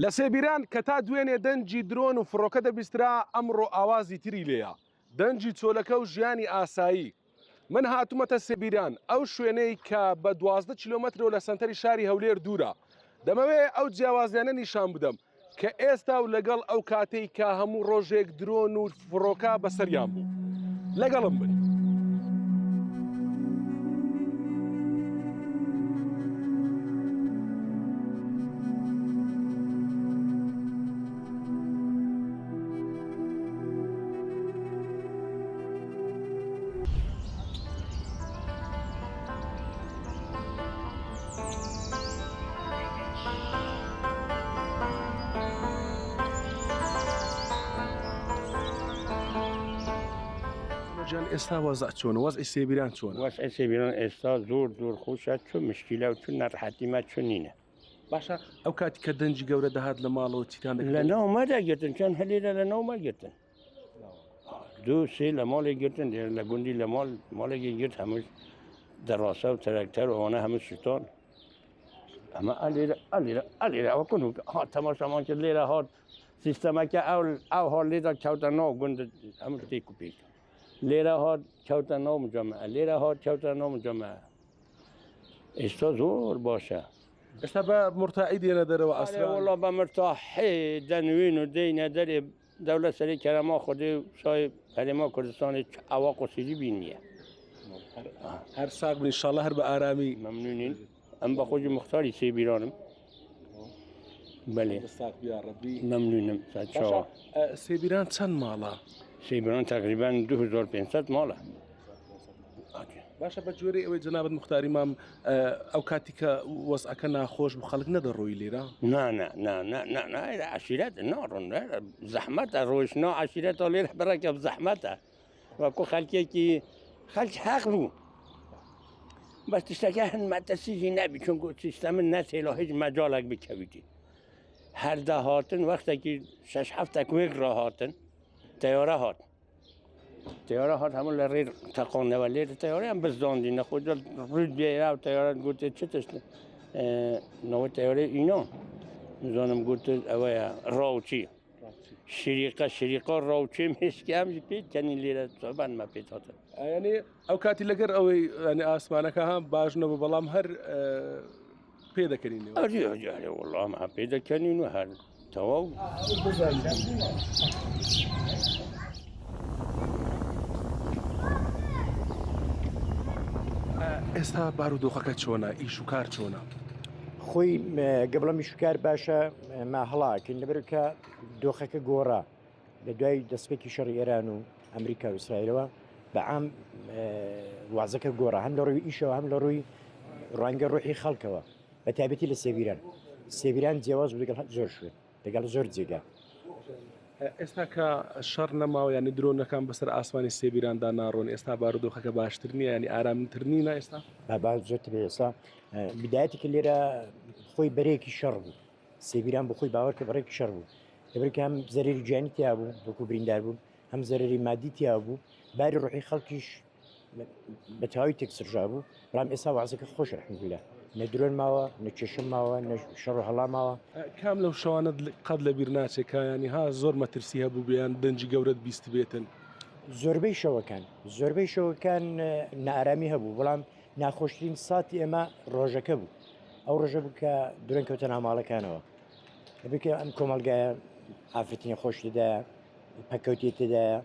لە سێبیران کە تا دوێنێ دەنجی درۆن و فڕۆکە دەبیسترا ئەمڕۆ ئاوازی تری لێیە دەنجی چۆلەکە و ژیانی ئاسایی. من هاتوومەتە سێبیران ئەو شوێنەی کە بە 12 کیلۆمەترەوە لە سنتەری شاری هەولێر دوورە. دەمەوێت ئەو جیاوازیانە نیشان بدەم کە ئێستا و لەگەڵ ئەو کاتەی کە هەموو ڕۆژێک درۆن و فڕۆکە بەسەریان بوو. لەگەڵم بن. جان ئێستا وەزع چۆنە؟ وەزعی سێبیران چۆنە؟ وەزعی سێبیران ئێستا زۆر خۆشە، چۆن مشکیلە و چۆن نەڕەحەتیمە چۆن نینە. باشە ئەو کاتی کە دەنجی گەورە دەهات لە ماڵەوە چیتان دەکرێت؟ لە ناومە دەگرتن، چەند هەلێرە لە ناومە گرتن. دوو سێ لە ماڵێک گرتن، لە گوندی لە ماڵێکی گرت هەمووش دەڕاستە و تەرەکتەر و ئەوانە هەموو شتان. ئەمە ئەلێرە ئەوە کون هات تەماشامان کرد لێرە هات سیستەمەکە ئەو هەڵ لێدا کەوتە ناو گوند هەموو شتێک و پێک. لێرە هات کەوتە ناو مجەمەعە، لێرە هات کەوتە ناو مجەمەعە. ئێستا زۆر باشە. ئێستا بە مرتاحی دێنە دەرەوە ئەسرا؟ وەڵا بە مرتاحی دەنوین و دێینە دەرێ دەولەت سەرێ کەرەما خودی شای هەرێما کوردستانی ئەوا قوسیری بینیە. هەر ساق بن ئینشاڵڵا هەر بە ئارامی. مەمنونین. ئەم بە خۆی مختاری سێبیرانم. بەڵێ مەمنونم. سێبیران چەند ماڵە؟ سێبیران تقریبان 2500 ماڵە. باشە بە جۆرەی ئەوەی جەنابەت موختاری مام ئەو کاتی کە وەزعەکە ناخۆش بوو خەڵک نەدەڕۆی لێرە؟ نا عشیرەت ناڕۆن زەحمەتە ڕۆیشتنا عشیرەتە لێرە بڕێکە زەحمەتە وەکو خەڵکێکی خەڵک حەق بوو. بەس تشتەکە هەن مەتەسیژی نەبی چونکو سیستەمن نەتێلا هیچ مەجالێک بکەویتی. هەردە هاتن وەختێکی 6-7 وێک ڕاهاتن تەیارە هات. تیاره هات همون لرید تقانه و لیر تیاره هم بزداندی نخود رود بیایره و تیاره گوته چه تشت نوع تیاره اینا میزانم گوته اوه راوچی شریقه راوچی میشکی همجی پید کنی لیره صحبان ما پید هاتن. یعنی او کاتی لگر اوی یعنی آسمانه که هم باجنه و بلام هر پیدا کنینی؟ آره والله ما پیدا کنین و هر تواو. ئێستا بارودۆخەکە چۆنە؟ ئیش و کار چۆنە؟ خۆی گەبڵە میشکار باشە ما هەڵاکن لەبەرکە دۆخەکە گۆڕا لە دوای دەستپێکی شەڕی ئێران و ئەمریکا و ئیسرائیلەوە بەعام وازەکە گۆڕا هەم لە ڕووی ئیشەوە هەم لە ڕووی ڕوانگە ڕۆحی خەڵکەوە بە تایبەتی لە سێبیران جیاواز لەگەڵ زۆر شوێن لەگەڵ زۆر جێگا. ئێستا کە شەڕ نەماوە ینی درۆنەکان بەسەر ئاسمانی سێبیراندا ناڕۆن ئێستا بارودۆخەکە باشتر نییە ینی ئارامتر نینە ئێستا؟ زۆرتر ئێستا بدایەتێکە لێرە خۆی بەرێکی شەڕ بوو سێبیران بۆ خۆی باوەڕکە بەڕێکی شەڕ بوو لەبەرکە هەم زەرری گیانی تیا بوو وەکو بریندار بوو هەم زەرری مادی تیا بوو باری ڕوحی خەڵکیش بە تەواوی تێکسرژا بوو بەڵام ئێستا وازەکە خۆش ڕەحمەتوڵا نە درۆن ماوە نە کێشەم ماوە نە شەڕ و هەڵا ماوە. کام لەو شەوانە قەت لە بیر ناچێت کە ینی ها زۆر مەترسی هەبوو بیان دەنجی گەورەت بیست بێتن؟ زۆربەی شەوەکان نائارامی هەبوو بەڵام ناخۆشترین ساتی ئێمە ڕۆژەکە بوو ئەو ڕۆژە بوو کە درۆن کەوتە ناوماڵەکانەوە لەبێکە ئەم کۆمەڵگایە ئافرەتینە خۆش تێدایە پەکەوتی تێدایە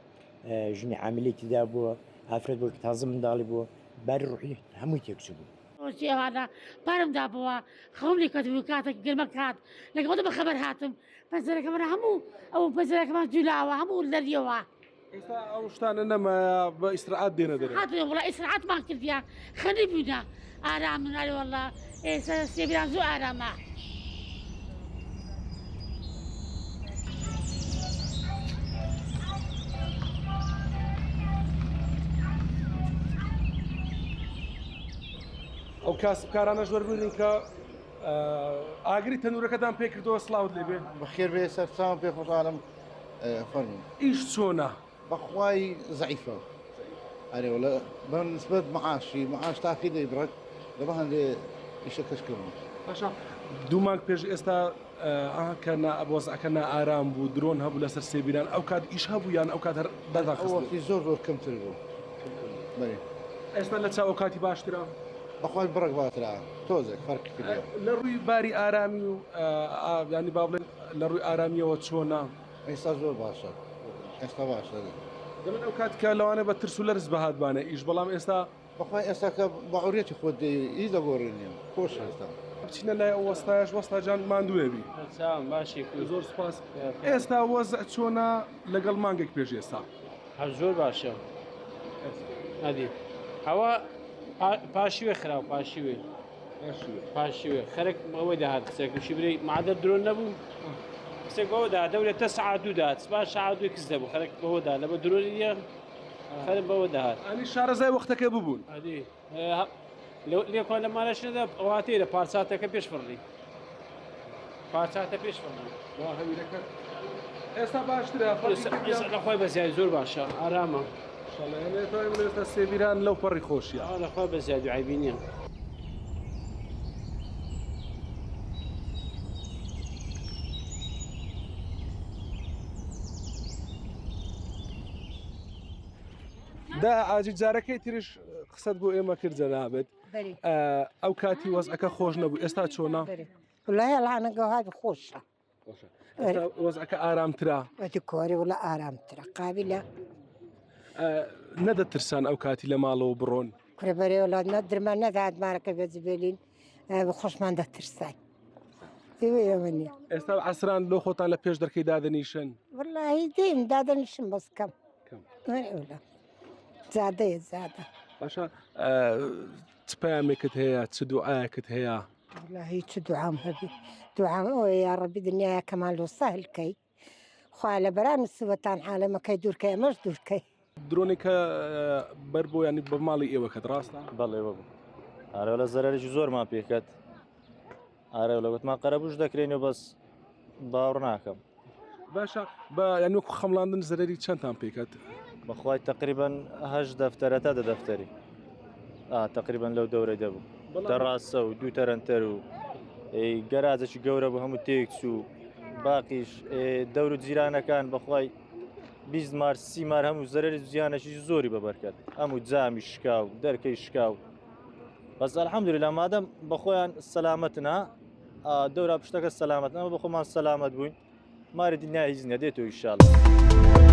ژنی عامیلی تێدا بووە ئافرەت بوو کە تازە منداڵی بووە باری ڕوحی هەمووی تێکچوو بوو. سێوانە پارم دابەوە خەم لێ کەوت کاتێک گرمە کات لەگەڵ بە خەبەر هاتم پەنجەرەکەمە هەموو ئەو پەنجەرەکەمان جولاوە هەموو لەریەوە. ئێستا ئەو شتانە نەما بە ئیسراعات دێنە دەرێ؟ هاتوێ وڵا ئیسراعاتمان کردیان خەنی بووینە ئارام مناڵی وەڵا ئێستا سێبیران زۆر ئارامە. ئەو کاسبکارانە ژۆر ببینین کە ئاگری تەنورەکەتان پێ کردەوە سڵاوت لێبێ. بەخێر بێ سەرچاو پێ خۆشحاڵم فەرموو. ئیش چۆنە؟ بەخوای زەعیفە ئەرێوە بەنسبەت معاشی معاش تاقی دەیبڕێت لە بە هەندێ ئیشەکەش کردن. باشە دوو مانگ پێش ئێستا وەزعەکە نائارام بوو درۆن هەبوو لەسەر سێبیران ئەو کات ئیش هەبوو یان ئەو کات هەر دەداخست وەختی زۆر کەمتر بوو بەێ ئێستا لە چاو کاتی باشترە بەخوای بڕک باترا تۆزێک فەرقی کردە لە ڕووی باری ئارامی و ینی با بڵێن لە ڕووی ئارامیەوە چۆنا ئێستا زۆر باشە ئێستا باشە دەبێت ئەو کاتکە لەوانە بە ترس و لەرز بەهاتبانە ئیش بەڵام ئێستا بەخوای ئێستا کە بەعوریەتی خۆت هیچ دەگۆڕێنیم خۆش ئێستا بچینە لای ئەو وەستایش وەستاجان ماندوێبی باشی زۆر سپاس ئێستا وەزع چۆنا لەگەڵ مانگێک پێش ئێستا هەر زۆر باشە ئەدی ئەوە پاشیوێ خراو پاشیوێ خەرک بەوەی داهات قسێکشی برێ مادە درۆن نەبوو قسێک بەوەدا دەورێتە سەعات دوودات سپاش سەعات دوی کەس دەبوو خەرک بەوەدا لە بە درۆنیە خەرک بەوە داهات ئەنی شارەزای وەختەکە ببوون ئەدی لێکۆن لە مالەشنەدا ئەواتێرە پارچاتەکە پێش فڕی پارچاتە پێش فڕی ئێستا باشترە لەخوای بەزیای زۆر باشە ئارامە ئێستا سێبیران لەو پەڕی خۆشیە لەخوای بەزیای دوعایبی نییە دا ئاجی جارەکەی تریش قسەت بۆ ئێمە کرد جەنابێت ئەو کاتی وەزعەکە خۆش نەبوو ئێستا چۆنا والله الآن قهوة خوشة وەزعەکە ئارامترا وتكوري ولا آرام ترى قابلة نەدەترسان ئەو کاتی لە ماڵەوە بڕۆن كربري ولا ندر ما ندعت مارك بزبلين بخش ما ندر ترساي يا مني ئێستا عسران لۆ خۆتان لە پێش دەرکەی دادەنیشن والله دين دادا نشم بس كم ولا زادة زادة باشە چ پەیامێکت هەیە چ دوعایەکت هەیە والله دعاء هبي دعاء يا ربي دنيا كمال وسهل كي خاله بران السوتان عالم كي دور كي مش دور كي درۆنێکە بەر بۆ ینی بە ماڵی ئێوەکەت ڕاستە بەڵێ ببوو ئارە لە زەرەرێکی زۆرمان پێکات ئارە لە گوتمان قەرەبوش دەکرێنەوە بەس باوەڕ ناکەم باشە بە ینی وەکو خەمڵاندن زەرەری چەندتان پێکات بەخوای تقریبان هەش دەفتەرە تا دەفتەری تقریبان لەو دەورەی دەبوو دەڕاستە و دوو تەرەنتەر و گەراجێکی گەورە بوو هەموو تێک چوو باقیش دەور و جیرانەکان بەخوای 20 مار 30 مار هەموو زەرەری زیانەشی زۆری بەبەرکات هەموو جامی شکاو دەرکەی شکاو بەس ئەلحەمدولیلا مادەم بەخۆیان سەلامەتنا دەورا پشتەکە سەلامەت ئەمە بەخۆمان سەلامەت بووین ماری دنیا هیچ نەدێتەوە ئینشاڵڵا